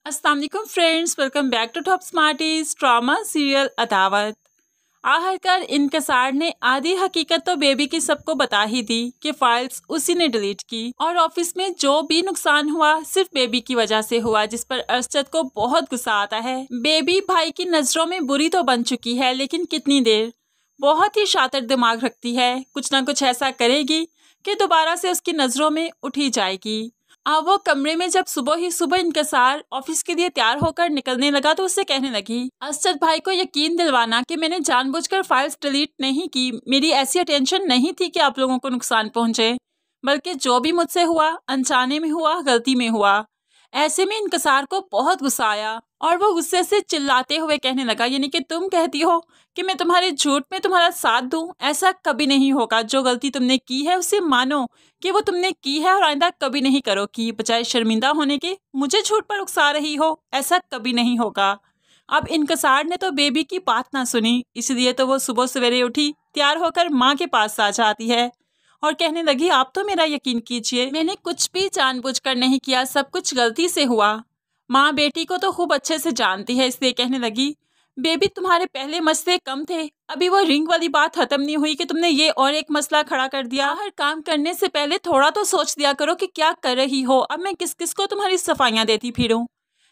अस्सलाम वालेकुम friends, welcome back to top smarties drama serial Adawat. आखिरकार इनकसार ने आधी हकीकत तो बेबी की सबको बता ही दी कि फाइल्स उसी ने डिलीट की और ऑफिस में जो भी नुकसान हुआ सिर्फ बेबी की वजह से हुआ, जिस पर अरशद को बहुत गुस्सा आता है। बेबी भाई की नजरों में बुरी तो बन चुकी है, लेकिन कितनी देर। बहुत ही शातिर दिमाग रखती है, कुछ ना कुछ ऐसा करेगी कि दोबारा से उसकी नजरों में उठी जाएगी। अब वो कमरे में जब सुबह ही सुबह इनकसार ऑफिस के लिए तैयार होकर निकलने लगा तो उससे कहने लगी, अरशद भाई को यकीन दिलवाना कि मैंने जानबूझकर फाइल्स डिलीट नहीं की। मेरी ऐसी अटेंशन नहीं थी कि आप लोगों को नुकसान पहुंचे, बल्कि जो भी मुझसे हुआ अनजाने में हुआ, गलती में हुआ। ऐसे में इनकसार को बहुत गुस्सा आया और वो गुस्से से चिल्लाते हुए कहने लगा, यानी कि तुम कहती हो कि मैं तुम्हारे झूठ में तुम्हारा साथ दूं? ऐसा कभी नहीं होगा। जो गलती तुमने की है उसे मानो कि वो तुमने की है और आइंदा कभी नहीं करोगी। बजाय शर्मिंदा होने के मुझे झूठ पर उकसा रही हो, ऐसा कभी नहीं होगा। अब इनकसार ने तो बेबी की बात ना सुनी, इसलिए तो वो सुबह सवेरे उठी, तैयार होकर माँ के पास आ जाती है और कहने लगी, आप तो मेरा यकीन कीजिए, मैंने कुछ भी जानबूझकर नहीं किया, सब कुछ गलती से हुआ। माँ बेटी को तो खूब अच्छे से जानती है, इसलिए कहने लगी, बेबी तुम्हारे पहले मसले कम थे, अभी वो रिंग वाली बात खत्म नहीं हुई कि तुमने ये और एक मसला खड़ा कर दिया। हर काम करने से पहले थोड़ा तो सोच दिया करो कि क्या कर रही हो। अब मैं किस किस को तुम्हारी सफाइयाँ देती फिरूं।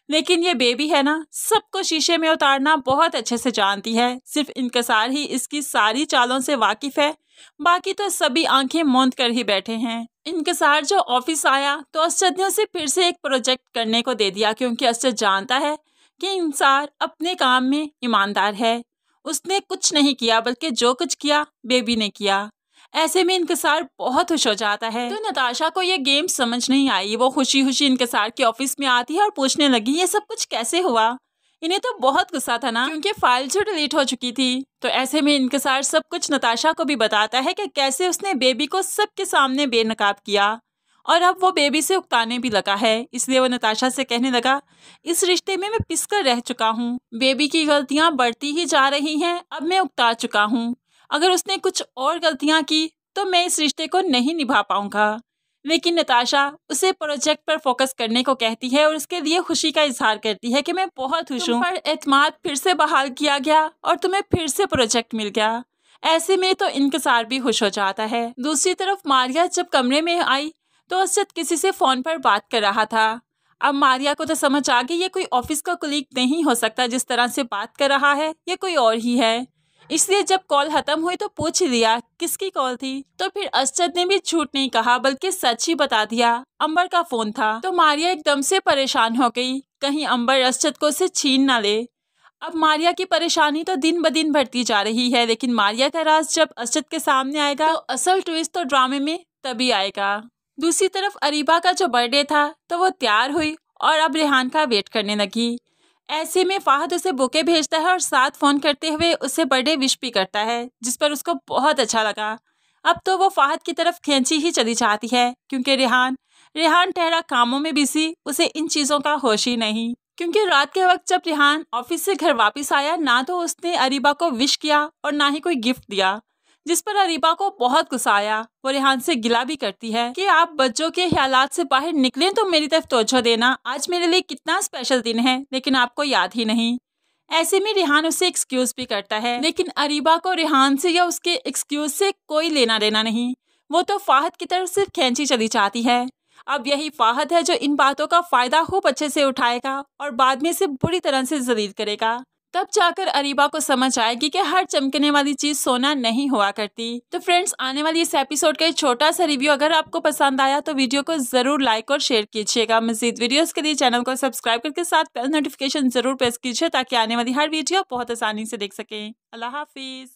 लेकिन ये बेबी है ना, सबको शीशे में उतारना बहुत अच्छे से जानती है। सिर्फ इनकसार ही इसकी सारी चालों से वाकिफ है, बाकी तो सभी आंखें मूंद कर ही बैठे हैं। इनकसार जो ऑफिस आया तो अरशद ने उसे फिर से एक प्रोजेक्ट करने को दे दिया, क्योंकि अरशद जानता है कि इंसान अपने काम में ईमानदार है। उसने कुछ नहीं किया, बल्कि जो कुछ किया बेबी ने किया। ऐसे में इनकसार बहुत खुश हो जाता है। तो नताशा को ये गेम समझ नहीं आई। वो खुशी खुशी इनकसार के ऑफिस में आती है और पूछने लगी, ये सब कुछ कैसे हुआ? इन्हें तो बहुत गुस्सा था ना, क्योंकि फाइल जो डिलीट हो चुकी थी। तो ऐसे में इनकसार सब कुछ नताशा को भी बताता है कि कैसे उसने बेबी को सबके सामने बेनकाब किया और अब वो बेबी से उकताने भी लगा है। इसलिए वो नताशा से कहने लगा, इस रिश्ते में मैं पिसकर रह चुका हूँ, बेबी की गलतियाँ बढ़ती ही जा रही हैं, अब मैं उकता चुका हूँ। अगर उसने कुछ और गलतियाँ की तो मैं इस रिश्ते को नहीं निभा पाऊंगा। लेकिन नताशा उसे प्रोजेक्ट पर फोकस करने को कहती है और उसके लिए खुशी का इजहार करती है कि मैं बहुत खुश हूँ, पर एतमाद फिर से बहाल किया गया और तुम्हें फिर से प्रोजेक्ट मिल गया। ऐसे में तो इनकसार भी खुश हो जाता है। दूसरी तरफ मारिया जब कमरे में आई तो अरशद किसी से फोन पर बात कर रहा था। अब मारिया को तो समझ आ गई, ये कोई ऑफिस का कुलीग नहीं हो सकता, जिस तरह से बात कर रहा है ये कोई और ही है। इसलिए जब कॉल खत्म हुई तो पूछ ही लिया किसकी कॉल थी। तो फिर अरशद ने भी झूठ नहीं कहा, बल्कि सच ही बता दिया, अंबर का फोन था। तो मारिया एकदम से परेशान हो गई, कहीं अंबर अरशद को उसे छीन ना ले। अब मारिया की परेशानी तो दिन ब दिन बढ़ती जा रही है, लेकिन मारिया का राज जब अरशद के सामने आएगा तो असल ट्विस्ट तो ड्रामे में तभी आएगा। दूसरी तरफ अरीबा का जो बर्थडे था तो वो तैयार हुई और अब रेहान का वेट करने लगी। ऐसे में फाहद उसे बुके भेजता है और साथ फोन करते हुए उसे बर्थडे विश भी करता है, जिस पर उसको बहुत अच्छा लगा। अब तो वो फाहद की तरफ खींची ही चली जाती है, क्योंकि रेहान ठहरा कामों में बिजी, उसे इन चीज़ों का होश ही नहीं। क्योंकि रात के वक्त जब रेहान ऑफिस से घर वापस आया, ना तो उसने अरीबा को विश किया और ना ही कोई गिफ्ट दिया, जिस पर अरीबा को बहुत गुस्सा आया। वो रेहान से गिला भी करती है कि आप बच्चों के ख्यालात से बाहर निकले तो मेरी तरफ तवज्जो देना, आज मेरे लिए कितना स्पेशल दिन है, लेकिन आपको याद ही नहीं। ऐसे में रेहान उसे एक्सक्यूज भी करता है, लेकिन अरीबा को रेहान से या उसके एक्सक्यूज से कोई लेना देना नहीं। वो तो फाहद की तरफ से खींची चली जाती है। अब यही फाहद है जो इन बातों का फायदा खूब अच्छे से उठाएगा और बाद में इसे बुरी तरह से जलील करेगा। तब जाकर अरीबा को समझ आएगी कि हर चमकने वाली चीज सोना नहीं हुआ करती। तो फ्रेंड्स, आने वाली इस एपिसोड का एक छोटा सा रिव्यू अगर आपको पसंद आया तो वीडियो को जरूर लाइक और शेयर कीजिएगा। मजीद वीडियोस के लिए चैनल को सब्सक्राइब करके साथ बेल नोटिफिकेशन जरूर प्रेस कीजिए, ताकि आने वाली हर वीडियो बहुत आसानी से देख सकें। अल्लाह हाफिज।